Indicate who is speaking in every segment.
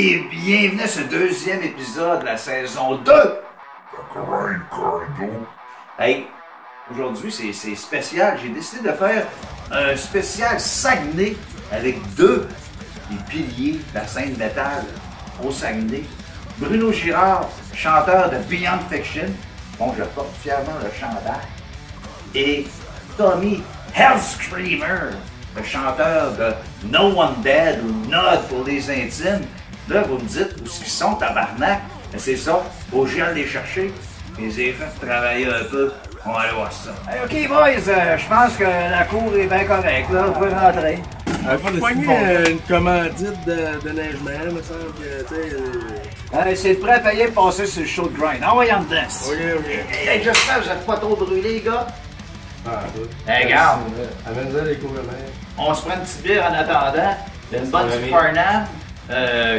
Speaker 1: et bienvenue à ce deuxième épisode de la saison 2 Hey, aujourd'hui c'est spécial, j'ai décidé de faire un spécial Saguenay avec deux des piliers de la scène métal au Saguenay. Bruno Girard, chanteur de Beyond Fiction, bon je porte fièrement le chandail, et Tommy Hellscreamer, le chanteur de No One Dead ou Nod pour les intimes. Là, vous me dites où ils sont, tabarnak. Mais c'est ça, faut que je vienne les chercher. Je les ai fait travailler un peu. On va aller voir ça. Hey, OK, boys, je pense que la cour est bien correcte, là. Vous pouvez rentrer.
Speaker 2: On poigné une commandite de neigement, me semble que,
Speaker 1: c'est prêt à payer pour passer sur le show de grind. Envoyez en dedans.
Speaker 2: OK.
Speaker 1: Hey, j'espère que vous n'êtes pas trop brûlés, les gars.
Speaker 2: Ah,
Speaker 1: Hey, regarde.
Speaker 2: Amène-en les cours de mer.
Speaker 1: On se prend une petite bière en attendant. Une bonne petite Farnham.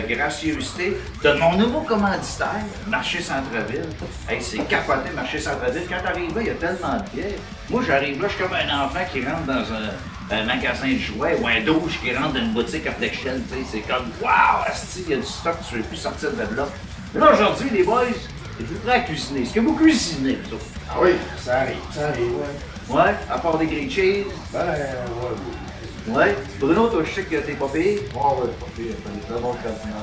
Speaker 1: Gracieuseté de mon nouveau commanditaire, Marché Centre-Ville. Hey, c'est capoté, Marché Centre-Ville. Quand t'arrives là, il y a tellement de bières. Moi, j'arrive là, je suis comme un enfant qui rentre dans un magasin de jouets ou un douche qui rentre dans une boutique à Flexion. C'est comme, waouh, asti, il y a du stock, tu ne veux plus sortir de là. Mais là, aujourd'hui, les boys, êtes-vous prêts à cuisiner? Est-ce que vous cuisinez, vous autres?
Speaker 2: Ah oui, ça arrive, ouais.
Speaker 1: Ouais, à part des grilled cheese?
Speaker 2: Ouais.
Speaker 1: Ouais. Bruno, toi, je sais que t'es pas payé.
Speaker 2: Ouais, pas pire, c'est un bon cardinal.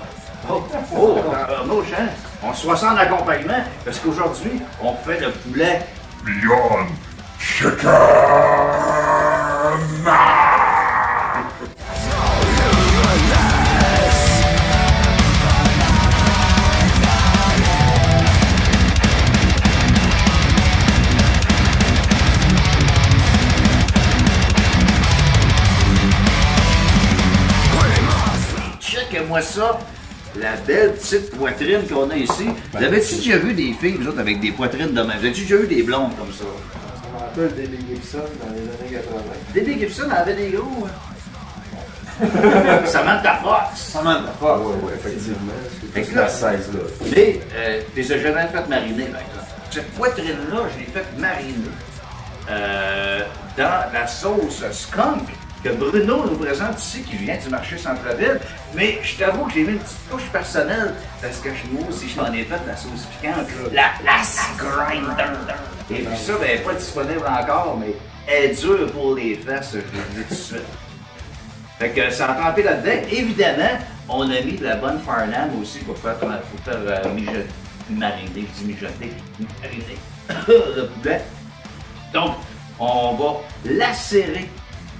Speaker 1: Oh, chance. On se voit ça en accompagnement, parce qu'aujourd'hui, on fait le poulet
Speaker 3: Beyond Chicken!
Speaker 1: Checkez-moi ça, la belle petite poitrine qu'on a ici. Vous avez-tu déjà vu des filles, vous autres, avec des poitrines de même? Vous avez-tu déjà vu des blondes comme ça?
Speaker 2: Ça me rappelle Debbie Gibson dans les années 80.
Speaker 1: Debbie Gibson en avait des gros, hein? Ça manque ta force.
Speaker 2: Ça manque la force. Oui, effectivement.
Speaker 1: Fait
Speaker 2: C'est
Speaker 1: que là,
Speaker 2: la 16 là.
Speaker 1: Mais, tu les as jamais fait mariner, par exemple. Cette poitrine-là, je l'ai faite mariner dans la sauce skunk que Bruno nous présente ici, qui vient du marché Centre-Ville. Mais je t'avoue que j'ai mis une petite touche personnelle, parce que moi aussi, je m'en ai fait de la sauce piquante, la Grinder. Et puis ça, ben, elle n'est pas disponible encore, mais elle est dure pour les fesses, je vous le dis tout de suite. Fait que ça a trempé là-dedans. Évidemment, on a mis de la bonne Farnham aussi pour faire mariner, je dis mijoter, mariner le poulet. Donc, on va lacérer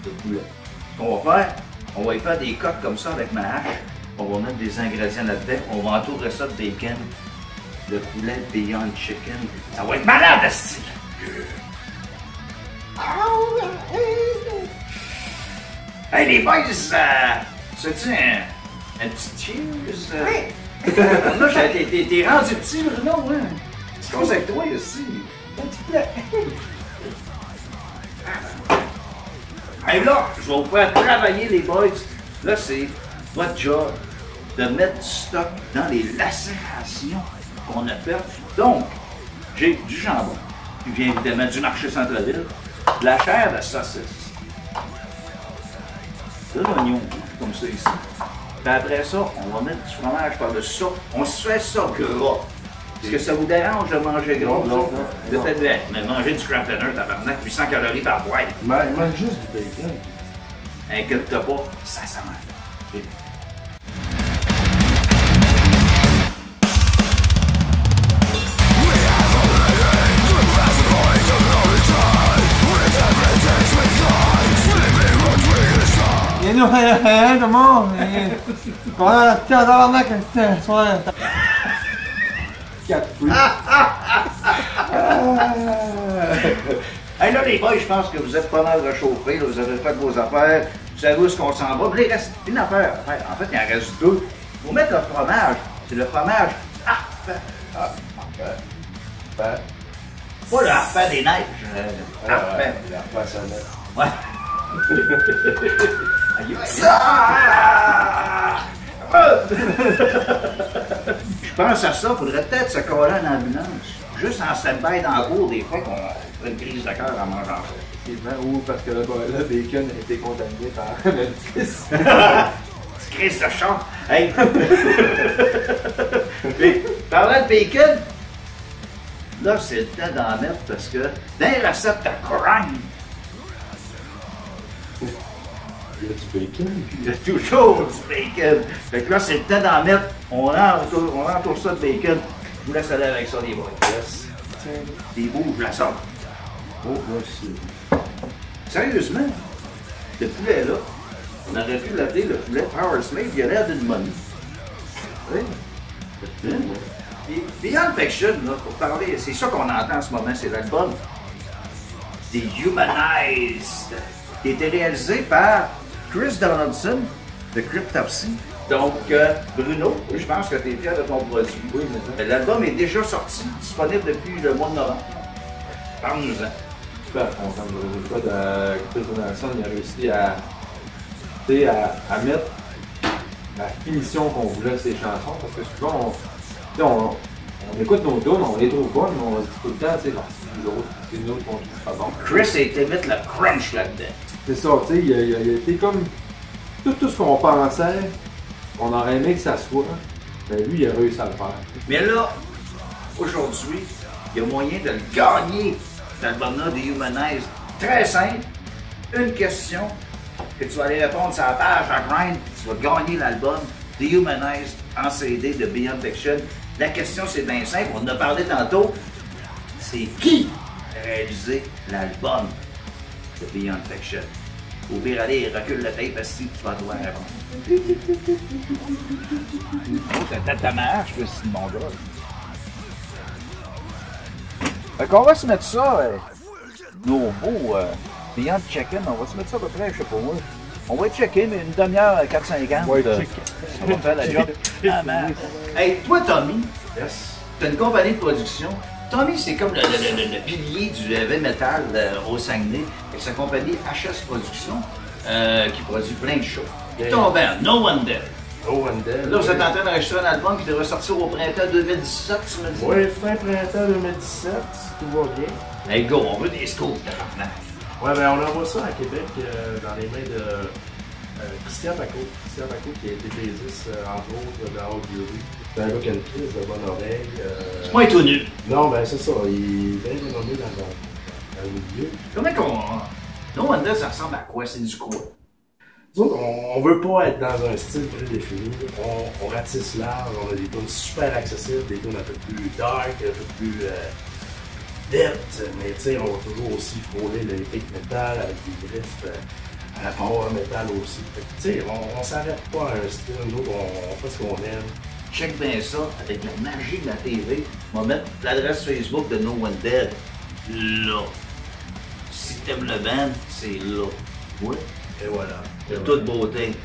Speaker 1: le poulet. Ce qu'on va faire, on va y faire des coques comme ça avec ma hache. On va mettre des ingrédients là-dedans. On va entourer ça de bacon. Le poulet Beyond Chicken. Ça va être malade, asti! Hey les boys, c'est-tu un petit cheers? Oui! Là, t'es rendu petit, Bruno, hein? Tu causes avec toi aussi. Un petit poulet. Et là, je vais vous faire travailler les boys. Là, c'est votre job de mettre du stock dans les lacérations qu'on a faites. Donc, j'ai du jambon, qui vient évidemment du marché Centre-Ville, de la chair de saucisse, de l'oignon, comme ça ici. Puis après ça, on va mettre du fromage par-dessus ça. On se fait ça gras. Est-ce que ça vous dérange de manger gras?
Speaker 2: Non.
Speaker 1: Peut-être bien, mais manger du Kraft Dinner, tabarnak, 800 calories par boîte.
Speaker 2: Mange juste du bacon.
Speaker 1: Inquiète-toi pas, ça marche.
Speaker 4: Il nous fait rien, tout le monde. On a tiens, tabarnak, c'est soir.
Speaker 2: 4 fruits.
Speaker 1: Hey là, les boys, je pense que vous êtes pas mal réchauffés, là, vous avez fait vos affaires, vous savez où est-ce qu'on s'en va. Puis il reste une affaire à faire. En fait, il en reste deux. Vous mettre le fromage. C'est le fromage Harpin. Pas le Harpin des neiges. Harpin.
Speaker 2: L'Harpin sonnet.
Speaker 1: Ouais. Je pense à ça, faudrait peut-être se coller en ambulance. Juste en stand-by dans la cour, des fois qu'on fait une crise de cœur en mangeant ça.
Speaker 2: Ou parce que le bacon a été contaminé par un fils.
Speaker 1: crise de char. Hey! Mais, parlant de bacon, là, c'est le temps d'en mettre parce que dans les recettes à grind,
Speaker 2: Il y a du bacon.
Speaker 1: il y a toujours du bacon. Fait que là, c'est le temps d'en mettre. On entoure ça de bacon. Je vous laisse aller avec ça, les boys. Yes. Des bouts, je la sors.
Speaker 2: Oh, là, c'est...
Speaker 1: Sérieusement, ce poulet-là, on aurait pu l'appeler le poulet Power Slave, il a l'air d'une momie. Oui. Et Beyond Fiction, là, pour parler, c'est ça qu'on entend en ce moment, c'est l'album Dehumanized, qui a été réalisé par Chris Donaldson de Cryptopsy. Donc, Bruno, je pense que tu es fier de ton produit. Oui, mais l'album est déjà sorti, disponible depuis le mois de novembre. Parle-nous-en.
Speaker 5: Super content du résultat de Chris Donaldson. Il a réussi à mettre la finition qu'on voulait sur ses chansons. Parce que souvent, on écoute nos tunes, on les trouve bonnes, mais on se dit tout le temps, tu sais, c'est nous qu'on trouve pas bon.
Speaker 1: Chris a été mettre le crunch là-dedans.
Speaker 5: C'est ça, tu sais, il a été comme tout ce qu'on pensait, on aurait aimé que ça soit, mais lui, il a réussi à le faire.
Speaker 1: Mais là, aujourd'hui, il y a moyen de le gagner, cet album-là, Dehumanized. Très simple. Une question que tu vas aller répondre sur la page à Grind, tu vas gagner l'album Dehumanized en CD de Beyond Fiction. La question, c'est bien simple, on en a parlé tantôt. C'est qui a réalisé l'album de Beyond Fiction? Au pire, allez, recule le tape parce que tu vas devoir répondre.
Speaker 6: C'est un tête de marche, le Simon gars. Fait qu'on va se mettre ça, nos beaux Beyond Chicken, on va se mettre ça à peu près, je sais pas moi. On va checker, mais une demi-heure, 4,50.
Speaker 5: Ouais,
Speaker 6: on va faire la job. Ah, man.
Speaker 1: Hey, toi, Tommy, t'as une compagnie de production. Tommy, c'est comme le pilier du heavy metal au Saguenay, avec sa compagnie HS Productions, qui produit plein de shows. Ton band, No One Dead.
Speaker 2: Oh, and then.
Speaker 1: Là, vous êtes en train d'enregistrer un album qui devrait sortir au printemps 2017, tu me dis?
Speaker 2: Oui, fin printemps 2017, si tout va bien.
Speaker 1: Hey, go, on veut des scoops, tabarnak.
Speaker 2: Ouais, ben on envoie ça à Québec dans les mains de Christian Paco. Christian Paco qui a été bassiste, entre autres, dans Augury. C'est un gars qui a une crise de bonne oreille.
Speaker 1: C'est pas tout nu.
Speaker 2: Non, ben c'est ça, il est bien renommé dans le milieu.
Speaker 1: Comment qu'on. No One Dead, ça ressemble à quoi? C'est du quoi?
Speaker 2: Nous autres, on veut pas être dans un style prédéfini. On ratisse large, on a des tunes super accessibles, des tunes un peu plus dark, un peu plus depth, mais tu sais, on va toujours aussi frôler le epic metal avec des riffs à la power metal aussi. Tu sais, on s'arrête pas à un style, nous on fait ce qu'on aime.
Speaker 1: Check bien ça avec la magie de la TV. On va mettre l'adresse Facebook de No One Dead là. Si t'aimes le band, c'est là. Ouais.
Speaker 2: Et voilà.
Speaker 1: De toute beauté.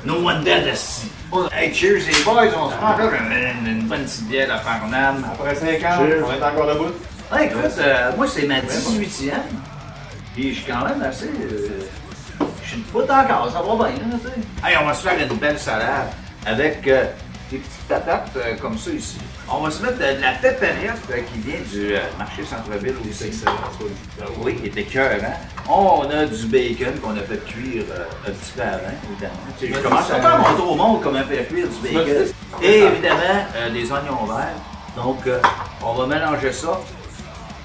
Speaker 1: No One Dead assis. Hey, cheers les boys, on se prend encore une bonne petite bière à Farnham.
Speaker 5: Après 5 ans, on est encore debout.
Speaker 1: Hey, écoute, moi c'est ma 18e. Puis je suis quand même assez. Je suis pas encore, ça va bien, là, tu sais. Hey, on va se faire une belle salade avec des petites patates comme ça ici. On va se mettre de la pépérette qui vient du marché centre-ville aussi.
Speaker 2: C'est excellent.
Speaker 1: Oui, il était cœur, hein? On a du bacon qu'on a fait cuire un petit peu avant, évidemment. Je commence à faire montrer au monde comment faire cuire du bacon. Et évidemment, des oignons verts. Donc, on va mélanger ça.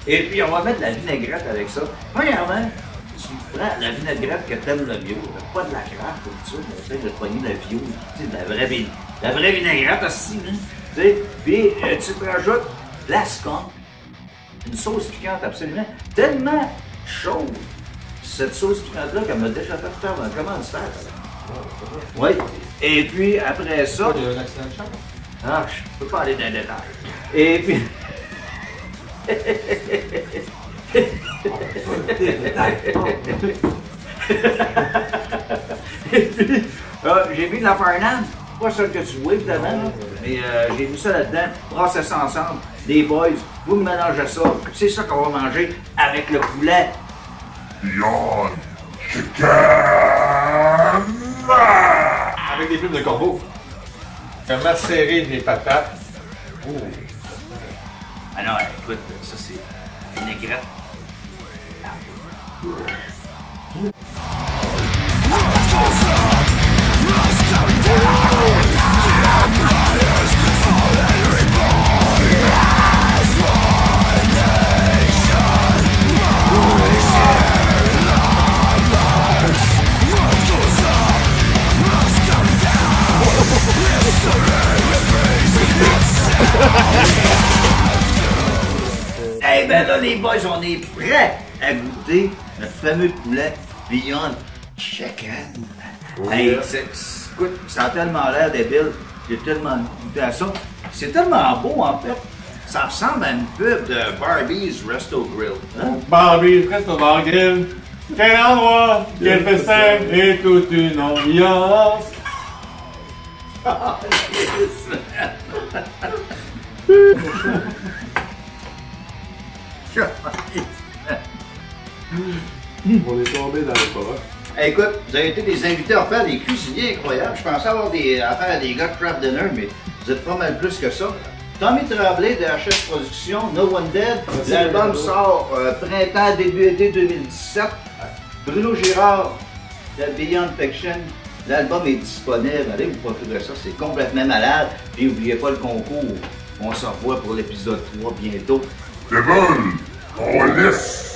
Speaker 1: Et puis, on va mettre de la vinaigrette avec ça. Premièrement, tu prends la vinaigrette que t'aimes le bio. Pas de la craque comme ça, mais essaye de pogner le bio. Tu sais, de la vraie vinaigrette aussi, hein? Tu sais, puis tu te rajoutes la skunk. Une sauce piquante absolument tellement chaude. Cette sauce piquante-là qu'elle m'a déjà fait faire un commanditaire. Oui. Et puis, après ça...
Speaker 5: Il y a un accident de chambre.
Speaker 1: Ah, je peux pas aller dans les détails. Et puis... Et puis, j'ai mis de la farnade. Pas ça que tu vois, évidemment, mais j'ai mis ça là-dedans. Brassez ça ensemble. Les boys, vous me mélangez ça. C'est ça qu'on va manger avec le poulet.
Speaker 3: Beyond Chicken!
Speaker 5: Avec des plumes de corbeau. Un macéré des patates. Oh.
Speaker 1: Ah non, écoute, ça c'est vinaigrette. Ah. Eh ben là, les boys, on est prêts à goûter notre fameux poulet Beyond Chicken. Hey, écoute, ça a tellement l'air débile. J'ai tellement goûté à ça. C'est tellement beau, en fait. Ça ressemble à une pub de Barbie's Resto Grill. Hein?
Speaker 4: Barbie, reste au bar grill. Quel endroit, quel festin et toute une ambiance.
Speaker 1: Ah, yes.
Speaker 2: On est tombé dans les bras.
Speaker 1: Hey, écoute, vous avez été des invités à faire des cuisiniers incroyables. Je pensais avoir affaires à des gars de Craft Dinner, mais vous êtes pas mal plus que ça. Tommy Tremblay de HS Productions, No One Dead. L'album sort printemps, début été 2017. Bruno Girard de Beyond Fiction. L'album est disponible. Allez vous procurer ça, c'est complètement malade. Puis n'oubliez pas le concours. On se revoit pour l'épisode 3 bientôt.
Speaker 3: Devil, on laisse